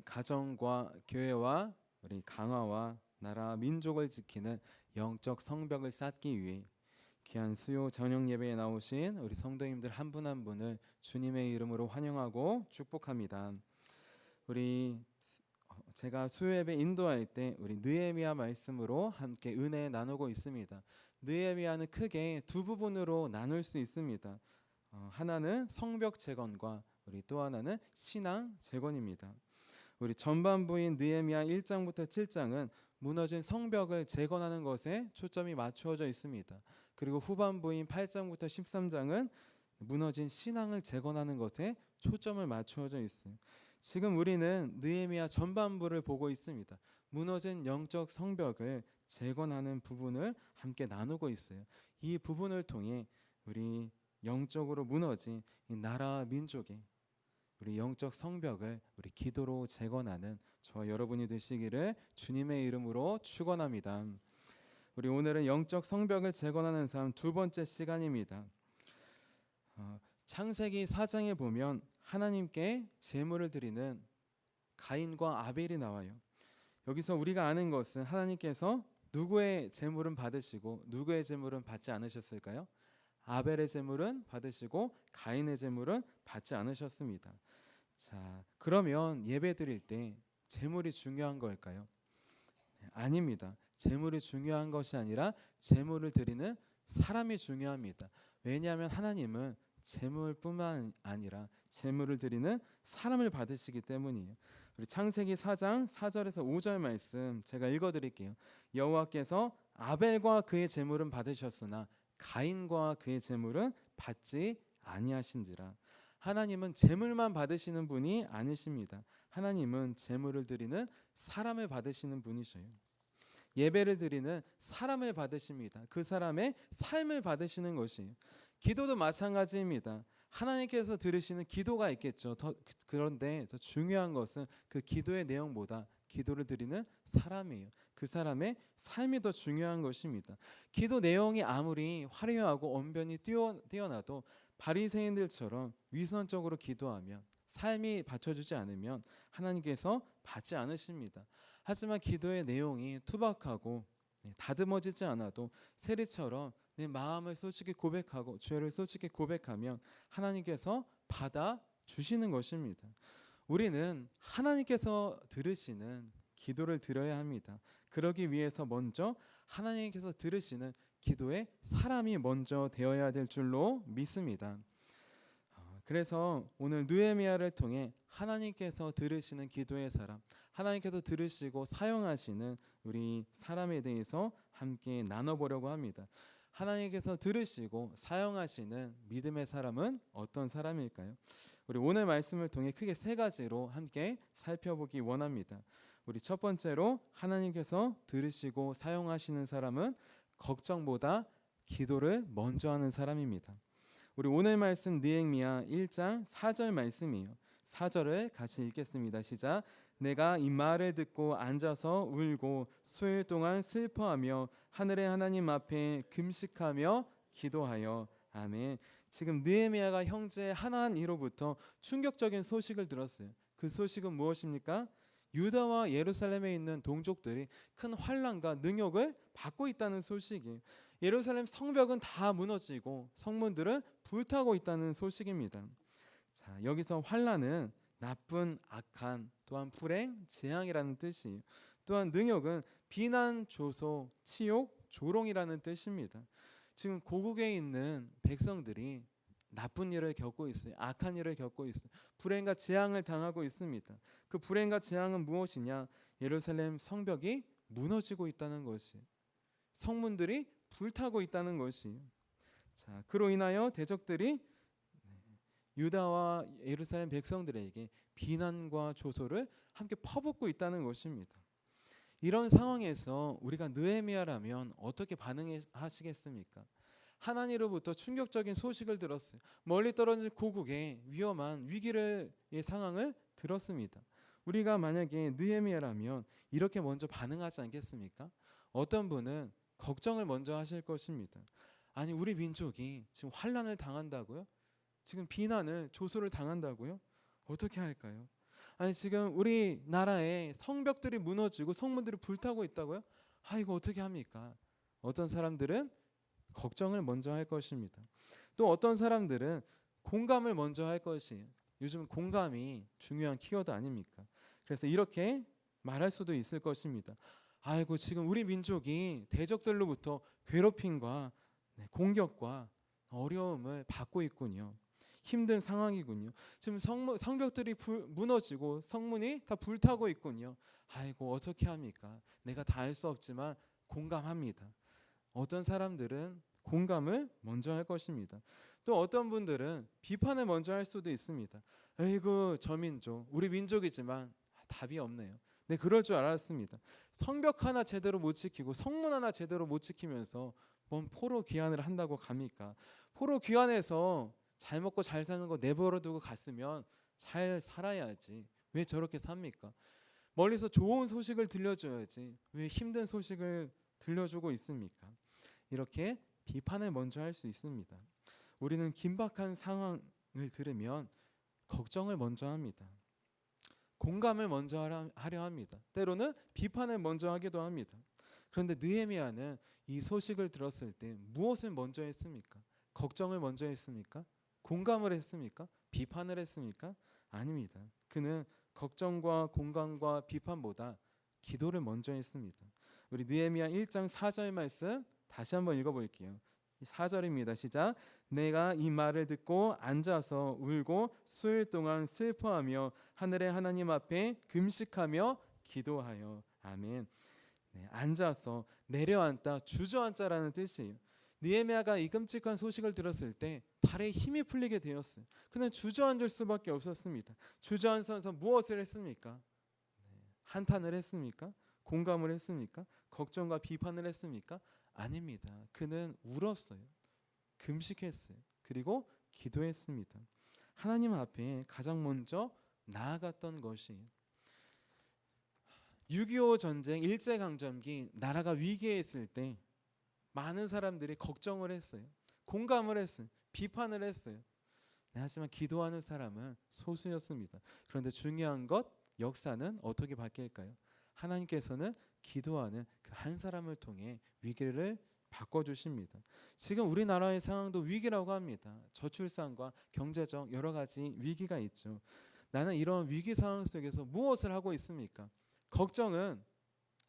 가정과 교회와 우리 강화와 나라 민족을 지키는 영적 성벽을 쌓기 위해 귀한 수요 저녁 예배에 나오신 우리 성도님들 한 분 한 분을 주님의 이름으로 환영하고 축복합니다. 우리 제가 수요 예배 인도할 때 우리 느헤미야 말씀으로 함께 은혜 나누고 있습니다. 느헤미야는 크게 두 부분으로 나눌 수 있습니다. 하나는 성벽 재건과 우리 또 하나는 신앙 재건입니다. 우리 전반부인 느헤미야 1장부터 7장은 무너진 성벽을 재건하는 것에 초점이 맞추어져 있습니다. 그리고 후반부인 8장부터 13장은 무너진 신앙을 재건하는 것에 초점을 맞추어져 있어요. 지금 우리는 느헤미야 전반부를 보고 있습니다. 무너진 영적 성벽을 재건하는 부분을 함께 나누고 있어요. 이 부분을 통해 우리 영적으로 무너진 이 나라 민족의 우리 영적 성벽을 우리 기도로 재건하는 저와 여러분이 되시기를 주님의 이름으로 축원합니다. 우리 오늘은 영적 성벽을 재건하는 삶 두 번째 시간입니다. 창세기 4장에 보면 하나님께 제물을 드리는 가인과 아벨이 나와요. 여기서 우리가 아는 것은 하나님께서 누구의 제물은 받으시고 누구의 제물은 받지 않으셨을까요? 아벨의 제물은 받으시고 가인의 제물은 받지 않으셨습니다. 자, 그러면 예배 드릴 때 제물이 중요한 걸까요? 아닙니다. 제물이 중요한 것이 아니라 제물을 드리는 사람이 중요합니다. 왜냐하면 하나님은 제물뿐만 아니라 제물을 드리는 사람을 받으시기 때문이에요. 우리 창세기 4장 4절에서 5절 말씀 제가 읽어드릴게요. 여호와께서 아벨과 그의 제물은 받으셨으나 가인과 그의 제물은 받지 아니하신지라. 하나님은 제물만 받으시는 분이 아니십니다. 하나님은 제물을 드리는 사람을 받으시는 분이셔요. 예배를 드리는 사람을 받으십니다. 그 사람의 삶을 받으시는 것이에요. 기도도 마찬가지입니다. 하나님께서 들으시는 기도가 있겠죠. 그런데 더 중요한 것은 그 기도의 내용보다 기도를 드리는 사람이에요. 그 사람의 삶이 더 중요한 것입니다. 기도 내용이 아무리 화려하고 언변이 뛰어나도 바리새인들처럼 위선적으로 기도하면 삶이 받쳐주지 않으면 하나님께서 받지 않으십니다. 하지만 기도의 내용이 투박하고 다듬어지지 않아도 세리처럼 내 마음을 솔직히 고백하고 죄를 솔직히 고백하면 하나님께서 받아주시는 것입니다. 우리는 하나님께서 들으시는 기도를 드려야 합니다. 그러기 위해서 먼저 하나님께서 들으시는 기도의 사람이 먼저 되어야 될 줄로 믿습니다. 그래서 오늘 느헤미야를 통해 하나님께서 들으시는 기도의 사람, 하나님께서 들으시고 사용하시는 우리 사람에 대해서 함께 나눠보려고 합니다. 하나님께서 들으시고 사용하시는 믿음의 사람은 어떤 사람일까요? 우리 오늘 말씀을 통해 크게 세 가지로 함께 살펴보기 원합니다. 우리 첫 번째로 하나님께서 들으시고 사용하시는 사람은 걱정보다 기도를 먼저 하는 사람입니다. 우리 오늘 말씀 느헤미야 1장 4절 말씀이에요. 4절을 같이 읽겠습니다. 시작. 내가 이 말을 듣고 앉아서 울고 수일 동안 슬퍼하며 하늘의 하나님 앞에 금식하며 기도하여. 아멘. 지금 느헤미야가 형제 하나니로부터 충격적인 소식을 들었어요. 그 소식은 무엇입니까? 유다와 예루살렘에 있는 동족들이 큰 환난과 능욕을 받고 있다는 소식이에요. 예루살렘 성벽은 다 무너지고 성문들은 불타고 있다는 소식입니다. 자, 여기서 환난은 나쁜, 악한, 또한 불행, 재앙이라는 뜻이에요. 또한 능욕은 비난, 조소, 치욕, 조롱이라는 뜻입니다. 지금 고국에 있는 백성들이 나쁜 일을 겪고 있어요. 악한 일을 겪고 있어요. 불행과 재앙을 당하고 있습니다. 그 불행과 재앙은 무엇이냐? 예루살렘 성벽이 무너지고 있다는 것이에요. 성문들이 불타고 있다는 것이에요. 자, 그로 인하여 대적들이 유다와 예루살렘 백성들에게 비난과 조소를 함께 퍼붓고 있다는 것입니다. 이런 상황에서 우리가 느헤미야라면 어떻게 반응하시겠습니까? 하나님으로부터 충격적인 소식을 들었어요. 멀리 떨어진 고국에 위험한 위기의 상황을 들었습니다. 우리가 만약에 느헤미야라면 이렇게 먼저 반응하지 않겠습니까? 어떤 분은 걱정을 먼저 하실 것입니다. 아니, 우리 민족이 지금 환난을 당한다고요? 지금 비난을 조소를 당한다고요? 어떻게 할까요? 아니 지금 우리나라에 성벽들이 무너지고 성문들이 불타고 있다고요? 이거 어떻게 합니까? 어떤 사람들은 걱정을 먼저 할 것입니다. 또 어떤 사람들은 공감을 먼저 할 것이에요. 요즘 공감이 중요한 키워드 아닙니까? 그래서 이렇게 말할 수도 있을 것입니다. 아이고 지금 우리 민족이 대적들로부터 괴롭힘과 공격과 어려움을 받고 있군요. 힘든 상황이군요. 지금 성벽들이 무너지고 성문이 다 불타고 있군요. 아이고 어떻게 합니까? 내가 다 할 수 없지만 공감합니다. 어떤 사람들은 공감을 먼저 할 것입니다. 또 어떤 분들은 비판을 먼저 할 수도 있습니다. 에이구 저 민족, 우리 민족이지만 답이 없네요. 네, 그럴 줄 알았습니다. 성벽 하나 제대로 못 지키고 성문 하나 제대로 못 지키면서 뭔 포로 귀환을 한다고 갑니까? 포로 귀환해서 잘 먹고 잘 사는 거 내버려 두고 갔으면 잘 살아야지. 왜 저렇게 삽니까? 멀리서 좋은 소식을 들려줘야지. 왜 힘든 소식을 들려주고 있습니까? 이렇게 비판을 먼저 할 수 있습니다. 우리는 긴박한 상황을 들으면 걱정을 먼저 합니다. 공감을 먼저 하려 합니다. 때로는 비판을 먼저 하기도 합니다. 그런데 느헤미야는 이 소식을 들었을 때 무엇을 먼저 했습니까? 걱정을 먼저 했습니까? 공감을 했습니까? 비판을 했습니까? 아닙니다. 그는 걱정과 공감과 비판보다 기도를 먼저 했습니다. 우리 느헤미야 1장 4절 말씀 다시 한번 읽어볼게요. 4절입니다. 시작. 내가 이 말을 듣고 앉아서 울고 수일 동안 슬퍼하며 하늘의 하나님 앞에 금식하며 기도하여. 아멘. 앉아서 내려앉다, 주저앉자라는 뜻이에요. 느헤미야가 이 끔찍한 소식을 들었을 때 발에 힘이 풀리게 되었어요. 그는 주저앉을 수밖에 없었습니다. 주저앉아서 무엇을 했습니까? 한탄을 했습니까? 공감을 했습니까? 걱정과 비판을 했습니까? 아닙니다. 그는 울었어요. 금식했어요. 그리고 기도했습니다. 하나님 앞에 가장 먼저 나아갔던 것이에요. 6.25 전쟁 일제강점기 나라가 위기에 있을 때 많은 사람들이 걱정을 했어요. 공감을 했어요. 비판을 했어요. 하지만 기도하는 사람은 소수였습니다. 그런데 중요한 것, 역사는 어떻게 바뀔까요? 하나님께서는 기도하는 그 한 사람을 통해 위기를 바꿔주십니다. 지금 우리나라의 상황도 위기라고 합니다. 저출산과 경제적 여러 가지 위기가 있죠. 나는 이런 위기 상황 속에서 무엇을 하고 있습니까? 걱정은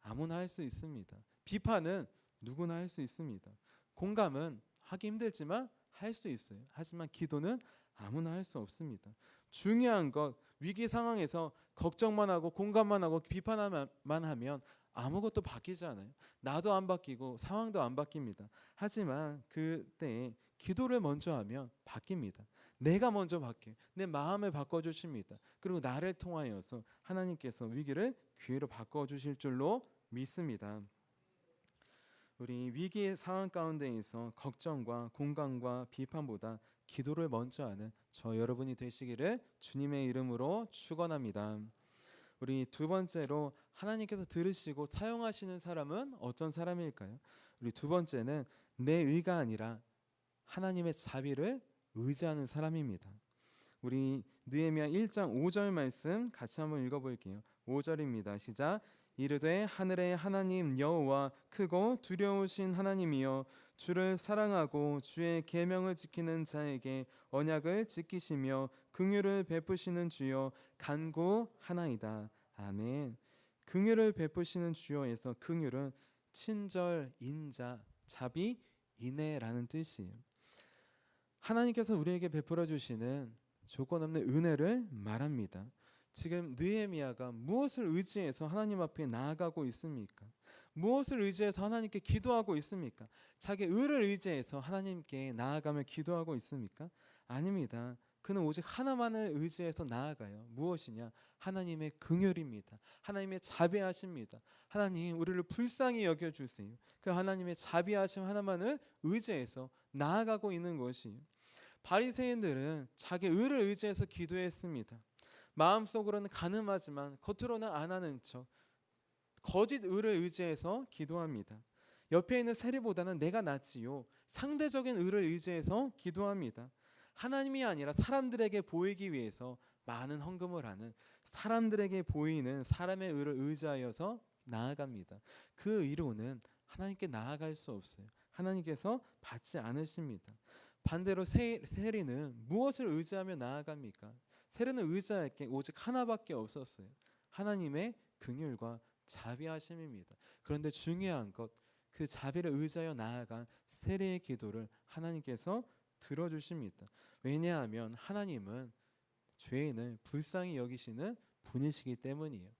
아무나 할 수 있습니다. 비판은 누구나 할 수 있습니다. 공감은 하기 힘들지만 할 수 있어요. 하지만 기도는 아무나 할 수 없습니다. 중요한 것, 위기 상황에서 걱정만 하고 공감만 하고 비판만 하면 아무것도 바뀌지 않아요. 나도 안 바뀌고 상황도 안 바뀝니다. 하지만 그때 기도를 먼저 하면 바뀝니다. 내가 먼저 바뀌어요. 내 마음을 바꿔주십니다. 그리고 나를 통하여서 하나님께서 위기를 기회로 바꿔주실 줄로 믿습니다. 우리 위기 상황 가운데에서 걱정과 공감과 비판보다 기도를 먼저 하는 저 여러분이 되시기를 주님의 이름으로 축원합니다. 우리 두 번째로 하나님께서 들으시고 사용하시는 사람은 어떤 사람일까요? 우리 두 번째는 내 의가 아니라 하나님의 자비를 의지하는 사람입니다. 우리 느헤미야 1장 5절 말씀 같이 한번 읽어볼게요. 5절입니다. 시작. 이르되 하늘의 하나님 여호와 크고 두려우신 하나님이여 주를 사랑하고 주의 계명을 지키는 자에게 언약을 지키시며 긍휼을 베푸시는 주여 간구하나이다. 아멘. 긍휼을 베푸시는 주여에서 긍휼은 친절, 인자, 자비, 인애라는 뜻이에요. 하나님께서 우리에게 베풀어 주시는 조건 없는 은혜를 말합니다. 지금 느헤미야가 무엇을 의지해서 하나님 앞에 나아가고 있습니까? 무엇을 의지해서 하나님께 기도하고 있습니까? 자기 의를 의지해서 하나님께 나아가며 기도하고 있습니까? 아닙니다. 그는 오직 하나만을 의지해서 나아가요. 무엇이냐? 하나님의 긍휼입니다. 하나님의 자비하십니다. 하나님 우리를 불쌍히 여겨주세요. 그 하나님의 자비하심 하나만을 의지해서 나아가고 있는 것이에요. 바리새인들은 자기 의를 의지해서 기도했습니다. 마음속으로는 가늠하지만 겉으로는 안 하는 척 거짓 의를 의지해서 기도합니다. 옆에 있는 세리보다는 내가 낫지요. 상대적인 의를 의지해서 기도합니다. 하나님이 아니라 사람들에게 보이기 위해서 많은 헌금을 하는 사람들에게 보이는 사람의 의를 의지하여서 나아갑니다. 그 의로는 하나님께 나아갈 수 없어요. 하나님께서 받지 않으십니다. 반대로 세리는 무엇을 의지하며 나아갑니까? 세리는 의지할 게 오직 하나밖에 없었어요. 하나님의 긍휼과 자비하심입니다. 그런데 중요한 것, 그 자비를 의지하여 나아간 세리의 기도를 하나님께서 들어주십니다. 왜냐하면 하나님은 죄인을 불쌍히 여기시는 분이시기 때문이에요.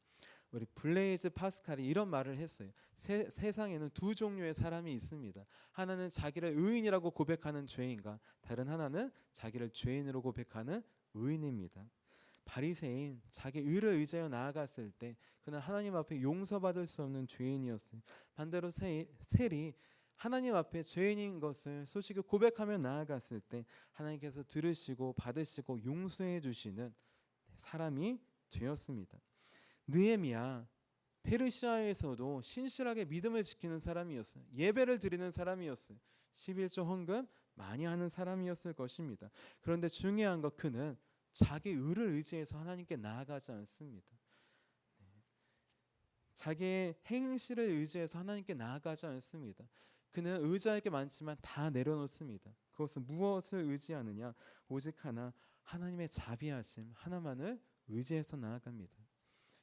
우리 블레이즈 파스칼이 이런 말을 했어요. 세상에는 두 종류의 사람이 있습니다. 하나는 자기를 의인이라고 고백하는 죄인과 다른 하나는 자기를 죄인으로 고백하는 의인입니다. 바리새인, 자기 의를 의지하여 나아갔을 때 그는 하나님 앞에 용서받을 수 없는 죄인이었어요. 반대로 셀이 하나님 앞에 죄인인 것을 솔직히 고백하며 나아갔을 때 하나님께서 들으시고 받으시고 용서해 주시는 사람이 되었습니다. 느헤미야, 페르시아에서도 신실하게 믿음을 지키는 사람이었어요. 예배를 드리는 사람이었어요. 11조 헌금 많이 하는 사람이었을 것입니다. 그런데 중요한 것, 그는 자기 의를 의지해서 하나님께 나아가지 않습니다. 자기의 행실을 의지해서 하나님께 나아가지 않습니다. 그는 의지할 게 많지만 다 내려놓습니다. 그것은 무엇을 의지하느냐? 오직 하나, 하나님의 자비하심 하나만을 의지해서 나아갑니다.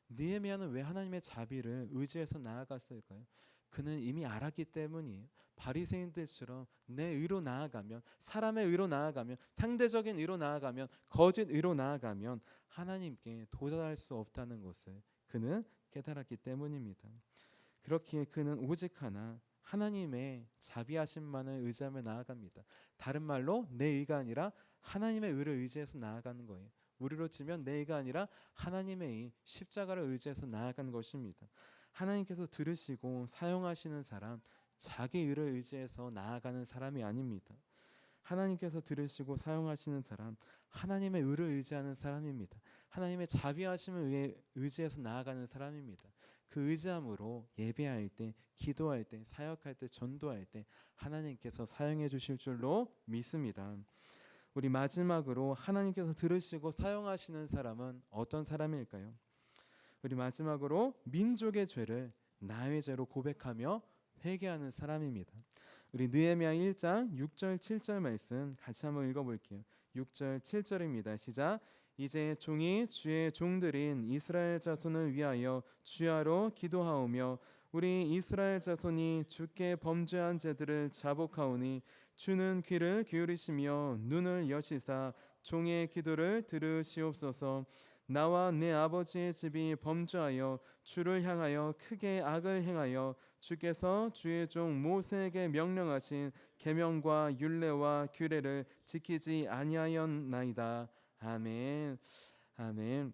느헤미야는 왜 하나님의 자비를 의지해서 나아갔을까요? 그는 이미 알았기 때문이에요. 바리새인들처럼 내 의로 나아가면, 사람의 의로 나아가면, 상대적인 의로 나아가면, 거짓 의로 나아가면 하나님께 도달할 수 없다는 것을 그는 깨달았기 때문입니다. 그렇기에 그는 오직 하나, 하나님의 자비하심만을 의지하며 나아갑니다. 다른 말로 내 의가 아니라 하나님의 의를 의지해서 나아가는 거예요. 우리로 치면 내 의가 아니라 하나님의 의, 십자가를 의지해서 나아가는 것입니다. 하나님께서 들으시고 사용하시는 사람, 자기 의를 의지해서 나아가는 사람이 아닙니다. 하나님께서 들으시고 사용하시는 사람, 하나님의 의를 의지하는 사람입니다. 하나님의 자비하심을 의지해서 나아가는 사람입니다. 그 의지함으로 예배할 때, 기도할 때, 사역할 때, 전도할 때 하나님께서 사용해 주실 줄로 믿습니다. 우리 마지막으로 하나님께서 들으시고 사용하시는 사람은 어떤 사람일까요? 우리 마지막으로 민족의 죄를 나의 죄로 고백하며 회개하는 사람입니다. 우리 느헤미야 1장 6절 7절 말씀 같이 한번 읽어볼게요. 6절 7절입니다. 시작. 이제 종이 주의 종들인 이스라엘 자손을 위하여 주야로 기도하오며 우리 이스라엘 자손이 주께 범죄한 죄들을 자복하오니 주는 귀를 기울이시며 눈을 여시사 종의 기도를 들으시옵소서. 나와 내 아버지의 집이 범죄하여 주를 향하여 크게 악을 행하여 주께서 주의 종 모세에게 명령하신 계명과 율례와 규례를 지키지 아니하였나이다. 아멘. 아멘.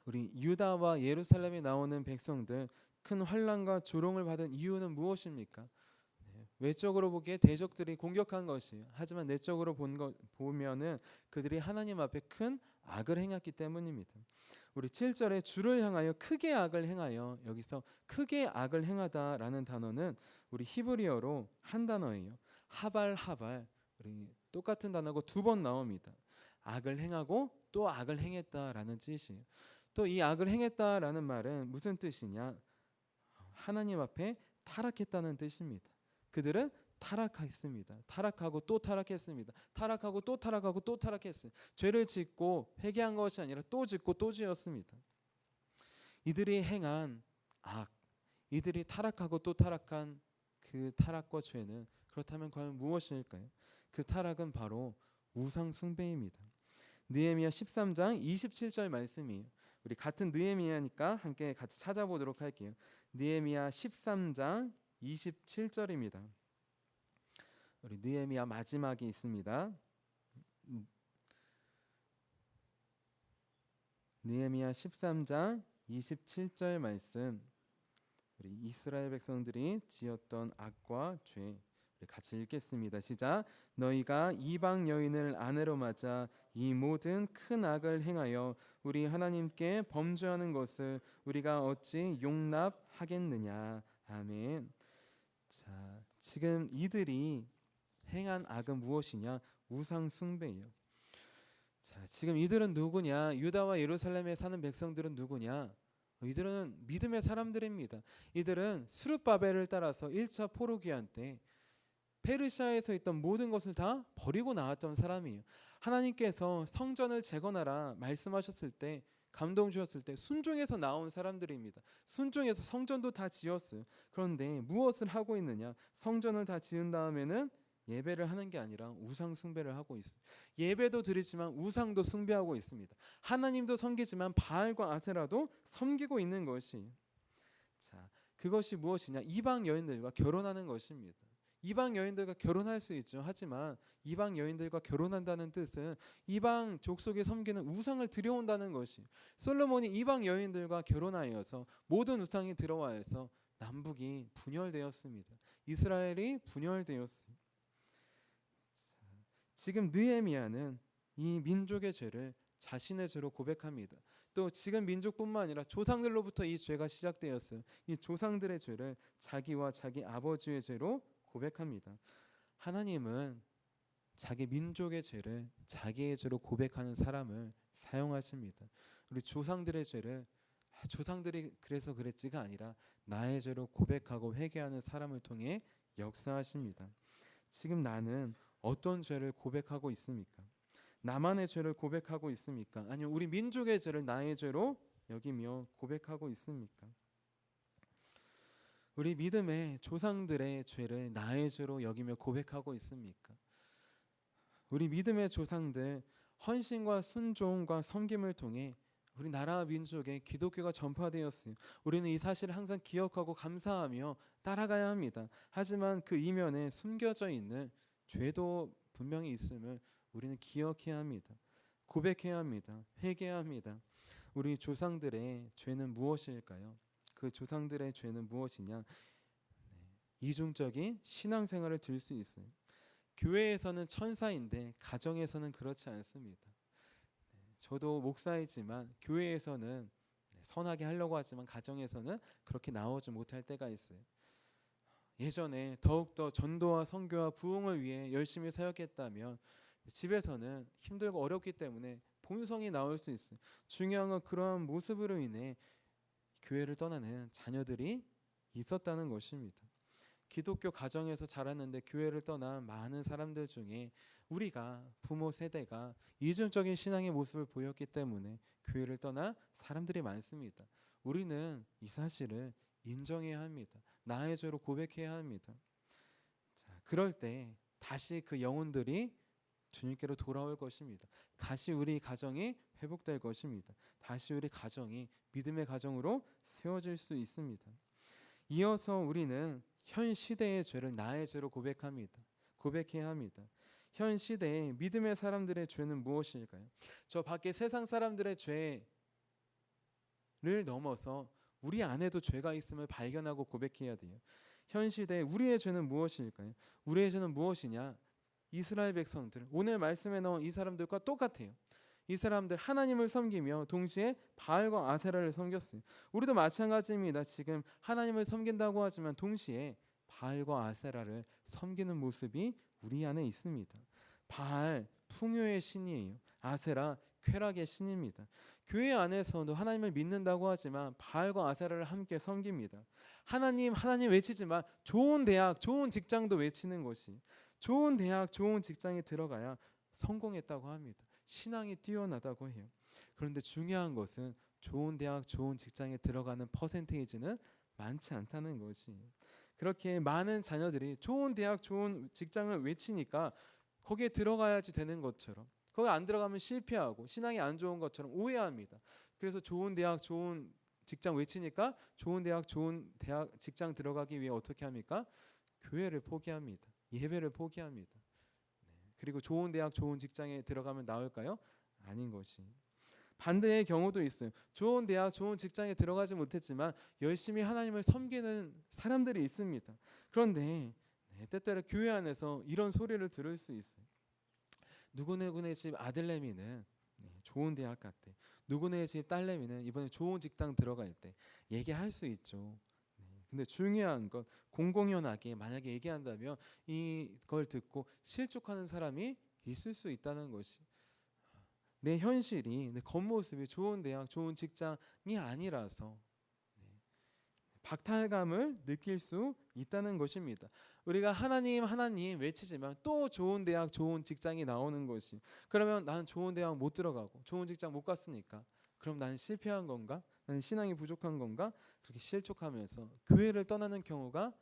우리 유다와 예루살렘에 나오는 백성들, 큰 환난과 조롱을 받은 이유는 무엇입니까? 외적으로 보기에 대적들이 공격한 것이에요. 하지만 내적으로 보면은 그들이 하나님 앞에 큰 악을 행했기 때문입니다. 우리 7절에 주를 향하여 크게 악을 행하여, 여기서 크게 악을 행하다라는 단어는 우리 히브리어로 한 단어예요. 하발. 우리 똑같은 단어고 두 번 나옵니다. 악을 행하고 또 악을 행했다라는 뜻이에요. 또 이 악을 행했다라는 말은 무슨 뜻이냐? 하나님 앞에 타락했다는 뜻입니다. 그들은 타락했습니다. 타락하고 또 타락했습니다. 타락하고 또 타락하고 또 타락했어요. 죄를 짓고 회개한 것이 아니라 또 짓고 또 지었습니다. 이들이 행한 악, 이들이 타락하고 또 타락한 그 타락과 죄는 그렇다면 과연 무엇일까요? 그 타락은 바로 우상 숭배입니다. 느헤미야 13장 27절 말씀이에요. 우리 같은 느헤미야니까 함께 같이 찾아보도록 할게요. 느헤미야 13장 27절입니다. 우리 느헤미야 마지막에 있습니다. 느헤미야 13장 27절 말씀, 우리 이스라엘 백성들이 지었던 악과 죄 같이 읽겠습니다. 시작. 너희가 이방 여인을 아내로 맞아 이 모든 큰 악을 행하여 우리 하나님께 범죄하는 것을 우리가 어찌 용납하겠느냐. 아멘. 자, 지금 이들이 행한 악은 무엇이냐? 우상 숭배예요. 자, 자, 지금 이들은 누구냐? 유다와 예루살렘에 사는 백성들은 누구냐? 이들은 믿음의 사람들입니다. 이들은 스룹바벨을 따라서 1차 포로기한 때 페르시아에서 있던 모든 것을 다 버리고 나왔던 사람이에요. 하나님께서 성전을 재건하라 말씀하셨을 때, 감동 주셨을 때 순종해서 나온 사람들입니다. 순종해서 성전도 다 지었어요. 그런데 무엇을 하고 있느냐? 성전을 다 지은 다음에는 예배를 하는 게 아니라 우상 숭배를 하고 있어요. 예배도 드리지만 우상도 숭배하고 있습니다. 하나님도 섬기지만 바알과 아세라도 섬기고 있는 것이, 자, 그것이 무엇이냐? 이방 여인들과 결혼하는 것입니다. 이방 여인들과 결혼할 수 있죠. 하지만 이방 여인들과 결혼한다는 뜻은 이방 족속에 섬기는 우상을 들여온다는 것이, 솔로몬이 이방 여인들과 결혼하여서 모든 우상이 들어와서 남북이 분열되었습니다. 이스라엘이 분열되었어요. 지금 느헤미야는 이 민족의 죄를 자신의 죄로 고백합니다. 또 지금 민족뿐만 아니라 조상들로부터 이 죄가 시작되었어요. 이 조상들의 죄를 자기와 자기 아버지의 죄로 고백합니다. 하나님은 자기 민족의 죄를 자기의 죄로 고백하는 사람을 사용하십니다. 우리 조상들의 죄를 조상들이 그래서 그랬지가 아니라 나의 죄로 고백하고 회개하는 사람을 통해 역사하십니다. 지금 나는 어떤 죄를 고백하고 있습니까? 나만의 죄를 고백하고 있습니까? 아니면 우리 민족의 죄를 나의 죄로 여기며 고백하고 있습니까? 우리 믿음의 조상들의 죄를 나의 죄로 여기며 고백하고 있습니까? 우리 믿음의 조상들 헌신과 순종과 섬김을 통해 우리 나라와 민족에 기독교가 전파되었어요. 우리는 이 사실을 항상 기억하고 감사하며 따라가야 합니다. 하지만 그 이면에 숨겨져 있는 죄도 분명히 있음을 우리는 기억해야 합니다. 고백해야 합니다. 회개해야 합니다. 우리 조상들의 죄는 무엇일까요? 그 조상들의 죄는 무엇이냐? 이중적인 신앙생활을 들 수 있어요. 교회에서는 천사인데 가정에서는 그렇지 않습니다. 저도 목사이지만 교회에서는 선하게 하려고 하지만 가정에서는 그렇게 나오지 못할 때가 있어요. 예전에 더욱더 전도와 선교와 부흥을 위해 열심히 사역했다면 집에서는 힘들고 어렵기 때문에 본성이 나올 수 있어요. 중요한 건 그러한 모습으로 인해 교회를 떠나는 자녀들이 있었다는 것입니다. 기독교 가정에서 자랐는데 교회를 떠난 많은 사람들 중에 우리가 부모 세대가 이중적인 신앙의 모습을 보였기 때문에 교회를 떠난 사람들이 많습니다. 우리는 이 사실을 인정해야 합니다. 나의 죄로 고백해야 합니다. 자, 그럴 때 다시 그 영혼들이 주님께로 돌아올 것입니다. 다시 우리 가정이 회복될 것입니다. 다시 우리 가정이 믿음의 가정으로 세워질 수 있습니다. 이어서 우리는 현 시대의 죄를 나의 죄로 고백합니다. 고백해야 합니다. 현 시대의 믿음의 사람들의 죄는 무엇일까요? 저 밖에 세상 사람들의 죄를 넘어서 우리 안에도 죄가 있음을 발견하고 고백해야 돼요. 현 시대에 우리의 죄는 무엇일까요? 우리의 죄는 무엇이냐? 이스라엘 백성들, 오늘 말씀에 나온 이 사람들과 똑같아요. 이 사람들 하나님을 섬기며 동시에 바알과 아세라를 섬겼어요. 우리도 마찬가지입니다. 지금 하나님을 섬긴다고 하지만 동시에 바알과 아세라를 섬기는 모습이 우리 안에 있습니다. 바알 풍요의 신이에요. 아세라 쾌락의 신입니다. 교회 안에서도 하나님을 믿는다고 하지만 바알과 아세라를 함께 섬깁니다. 하나님 외치지만 좋은 대학, 좋은 직장도 외치는 것이, 좋은 대학, 좋은 직장에 들어가야 성공했다고 합니다. 신앙이 뛰어나다고 해요. 그런데 중요한 것은 좋은 대학, 좋은 직장에 들어가는 퍼센테이지는 많지 않다는 것이, 그렇게 많은 자녀들이 좋은 대학, 좋은 직장을 외치니까 거기에 들어가야지 되는 것처럼, 거기 안 들어가면 실패하고 신앙이 안 좋은 것처럼 오해합니다. 그래서 좋은 대학, 좋은 직장 외치니까 좋은 대학, 좋은 대학 직장 들어가기 위해 어떻게 합니까? 교회를 포기합니다. 예배를 포기합니다. 그리고 좋은 대학, 좋은 직장에 들어가면 나올까요? 아닌 것이. 반대의 경우도 있어요. 좋은 대학, 좋은 직장에 들어가지 못했지만 열심히 하나님을 섬기는 사람들이 있습니다. 그런데 때때로 교회 안에서 이런 소리를 들을 수 있어요. 누구누구네 집 아들내미는 좋은 대학 갔대. 누구네 집 딸내미는 이번에 좋은 직장 들어갈 때 얘기할 수 있죠. 근데 중요한 건 공공연하게 만약에 얘기한다면 이걸 듣고 실족하는 사람이 있을 수 있다는 것이, 내 현실이, 내 겉모습이 좋은 대학, 좋은 직장이 아니라서 박탈감을 느낄 수 있다는 것입니다. 우리가 하나님 하나님 외치지만 또 좋은 대학 좋은 직장이 나오는 것이, 그러면 나는 좋은 대학 못 들어가고 좋은 직장 못 갔으니까 그럼 나는 실패한 건가? 나는 신앙이 부족한 건가? 그렇게 실족하면서 교회를 떠나는 경우가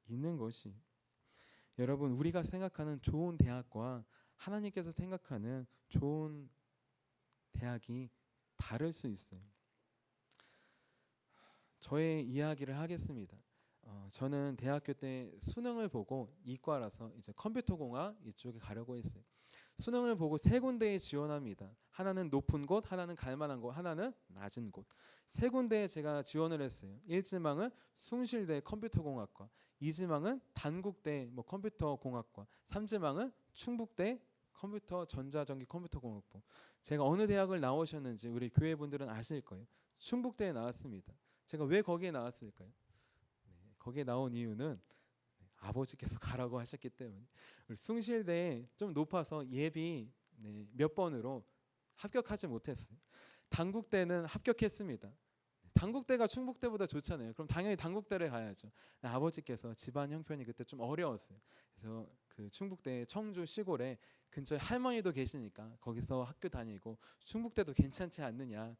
있는 것이, 여러분 우리가 생각하는 좋은 대학과 하나님께서 생각하는 좋은 대학이 다를 수 있어요. 저의 이야기를 하겠습니다. 저는 대학교 때 수능을 보고 이과라서 이제 컴퓨터공학 이쪽에 가려고 했어요. 수능을 보고 세 군데에 지원합니다. 하나는 높은 곳, 하나는 갈만한 곳, 하나는 낮은 곳. 세 군데에 제가 지원을 했어요. 1지망은 숭실대 컴퓨터공학과, 2지망은 단국대 컴퓨터공학과, 3지망은 충북대 컴퓨터 전자전기 컴퓨터공학부. 제가 어느 대학을 나오셨는지 우리 교회 분들은 아실 거예요. 충북대에 나왔습니다. 제가 왜 거기에 나왔을까요? 거기에 나온 이유는 아버지께서 가라고 하셨기 때문에. 우리 숭실대에 좀 높아서 예비 몇 번으로 합격하지 못했어요. 단국대는 합격했습니다. 단국대가 충북대보다 좋잖아요. 그럼 당연히 단국대를 가야죠. 아버지께서 집안 형편이 그때 좀 어려웠어요. 그래서 그 충북대 청주 시골에 근처에 할머니도 계시니까 거기서 학교 다니고, 충북대도 괜찮지 않느냐.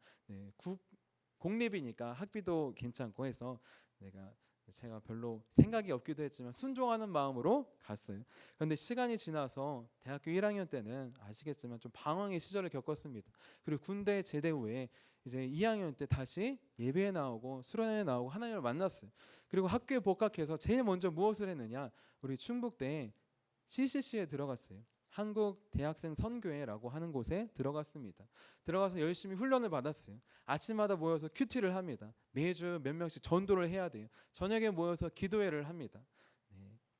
공립이니까 학비도 괜찮고 해서 제가 별로 생각이 없기도 했지만 순종하는 마음으로 갔어요. 그런데 시간이 지나서 대학교 1학년 때는 아시겠지만 좀 방황의 시절을 겪었습니다. 그리고 군대 제대 후에 이제 2학년 때 다시 예배에 나오고 수련회에 나오고 하나님을 만났어요. 그리고 학교에 복학해서 제일 먼저 무엇을 했느냐, 우리 충북대 CCC에 들어갔어요. 한국 대학생 선교회라고 하는 곳에 들어갔습니다. 들어가서 열심히 훈련을 받았어요. 아침마다 모여서 큐티를 합니다. 매주 몇 명씩 전도를 해야 돼요. 저녁에 모여서 기도회를 합니다.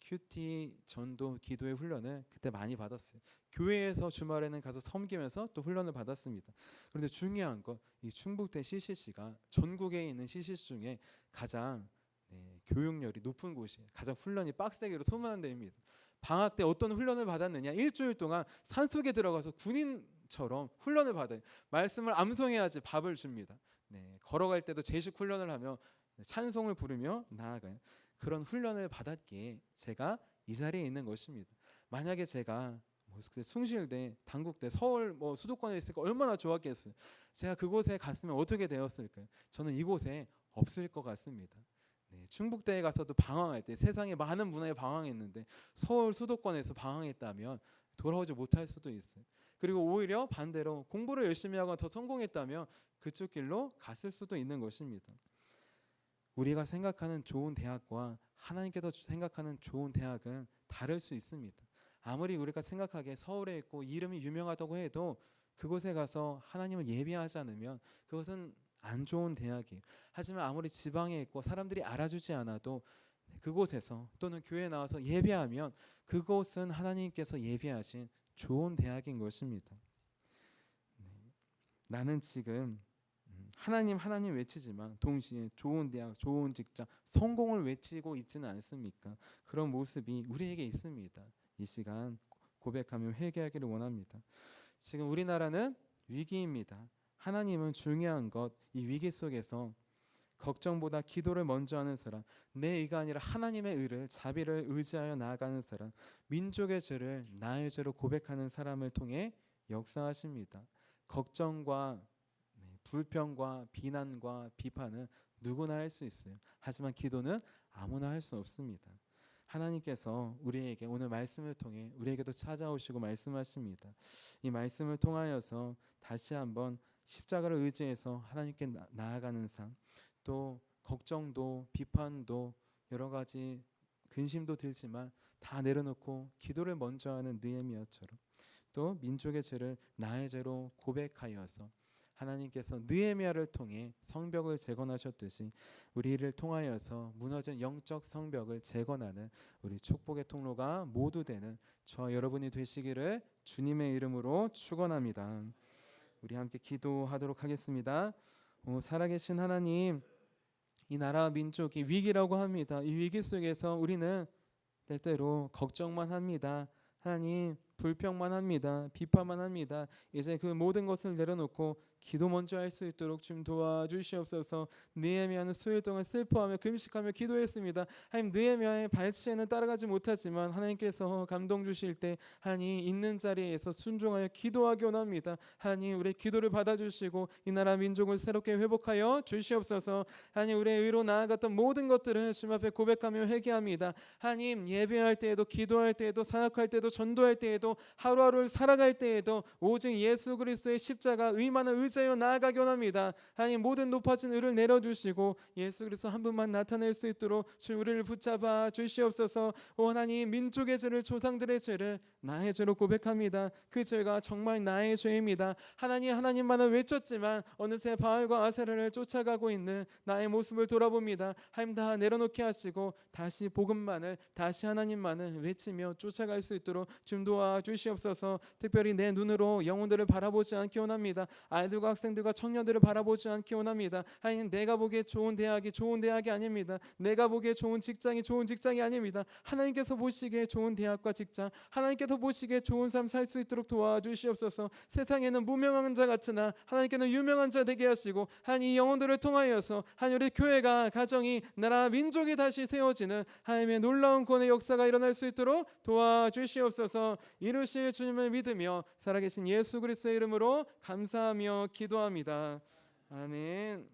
큐티, 전도, 기도회 훈련을 그때 많이 받았어요. 교회에서 주말에는 가서 섬기면서 또 훈련을 받았습니다. 그런데 중요한 건 이 충북대 CCC가 전국에 있는 CCC 중에 가장 교육열이 높은 곳이에요. 가장 훈련이 빡세기로 소문난 데입니다. 방학 때 어떤 훈련을 받았느냐, 일주일 동안 산속에 들어가서 군인처럼 훈련을 받아요. 말씀을 암송해야지 밥을 줍니다. 걸어갈 때도 제식 훈련을 하며 찬송을 부르며 나아가요. 그런 훈련을 받았기에 제가 이 자리에 있는 것입니다. 만약에 제가 숭실대, 단국대, 서울 수도권에 있을까 얼마나 좋았겠어요. 제가 그곳에 갔으면 어떻게 되었을까요? 저는 이곳에 없을 것 같습니다. 충북대에 가서도 방황할 때 세상에 많은 문화에 방황했는데 서울 수도권에서 방황했다면 돌아오지 못할 수도 있어요. 그리고 오히려 반대로 공부를 열심히 하고 더 성공했다면 그쪽 길로 갔을 수도 있는 것입니다. 우리가 생각하는 좋은 대학과 하나님께서 생각하는 좋은 대학은 다를 수 있습니다. 아무리 우리가 생각하기에 서울에 있고 이름이 유명하다고 해도 그곳에 가서 하나님을 예배하지 않으면 그것은 안 좋은 대학이에요. 하지만 아무리 지방에 있고 사람들이 알아주지 않아도 그곳에서 또는 교회에 나와서 예배하면 그곳은 하나님께서 예배하신 좋은 대학인 것입니다. 나는 지금 하나님 외치지만 동시에 좋은 대학, 좋은 직장, 성공을 외치고 있지는 않습니까? 그런 모습이 우리에게 있습니다. 이 시간 고백하며 회개하기를 원합니다. 지금 우리나라는 위기입니다. 하나님은 중요한 것, 이 위기 속에서 걱정보다 기도를 먼저 하는 사람, 내 의가 아니라 하나님의 의를, 자비를 의지하여 나아가는 사람, 민족의 죄를 나의 죄로 고백하는 사람을 통해 역사하십니다. 걱정과 불평과 비난과 비판은 누구나 할 수 있어요. 하지만 기도는 아무나 할 수 없습니다. 하나님께서 우리에게 오늘 말씀을 통해 우리에게도 찾아오시고 말씀하십니다. 이 말씀을 통하여서 다시 한번 십자가를 의지해서 하나님께 나아가는 삶, 또 걱정도 비판도 여러 가지 근심도 들지만 다 내려놓고 기도를 먼저 하는 느헤미야처럼, 또 민족의 죄를 나의 죄로 고백하여서 하나님께서 느헤미야를 통해 성벽을 재건하셨듯이 우리를 통하여서 무너진 영적 성벽을 재건하는 우리 축복의 통로가 모두 되는 저와 여러분이 되시기를 주님의 이름으로 축원합니다. 우리 함께 기도하도록 하겠습니다. 살아계신 하나님, 이 나라 민족이 위기라고 합니다. 이 위기 속에서 우리는 때때로 걱정만 합니다. 하나님, 불평만 합니다. 비판만 합니다. 이제 그 모든 것을 내려놓고 기도 먼저 할 수 있도록 좀 도와주시옵소서. 느헤미야는 수일 동안 슬퍼하며 금식하며 기도했습니다. 하나님, 느헤미야의 발치에는 따라가지 못하지만 하나님께서 감동 주실 때 하나님 있는 자리에서 순종하여 기도하기 원합니다. 하나님, 우리 기도를 받아주시고 이 나라 민족을 새롭게 회복하여 주시옵소서. 하나님, 우리의 의로 나아갔던 모든 것들을 주님 앞에 고백하며 회개합니다. 하나님, 예배할 때에도 기도할 때에도 사역할 때도 전도할 때에도 하루하루를 살아갈 때에도 오직 예수 그리스도의 십자가 의만한 의지하여 나아가기 원합니다. 하나님, 모든 높아진 의를 내려주시고 예수 그리스도 한 분만 나타낼 수 있도록 주 우리를 붙잡아 주시옵소서. 오 하나님, 민족의 죄를 조상들의 죄를 나의 죄로 고백합니다. 그 죄가 정말 나의 죄입니다. 하나님만을 외쳤지만 어느새 바알과 아세라를 쫓아가고 있는 나의 모습을 돌아봅니다. 하나님, 다 내려놓게 하시고 다시 복음만을, 다시 하나님만을 외치며 쫓아갈 수 있도록 좀 도와주시옵소서. 특별히 내 눈으로 영혼들을 바라보지 않기 원합니다. 아이들과 학생들과 청년들을 바라보지 않기 원합니다. 하나님, 내가 보기에 좋은 대학이 좋은 대학이 아닙니다. 내가 보기에 좋은 직장이 좋은 직장이 아닙니다. 하나님께서 보시기에 좋은 대학과 직장, 하나님께서 보시기에 좋은 삶 살 수 있도록 도와주시옵소서. 세상에는 무명한 자 같으나 하나님께는 유명한 자 되게 하시고 하나님, 이 영혼들을 통하여서 하나님, 우리 교회가, 가정이, 나라, 민족이 다시 세워지는 하나님의 놀라운 구원의 역사가 일어날 수 있도록 도와주시옵소서. 이루실 주님을 믿으며 살아계신 예수 그리스도의 이름으로 감사하며 기도합니다. 아멘.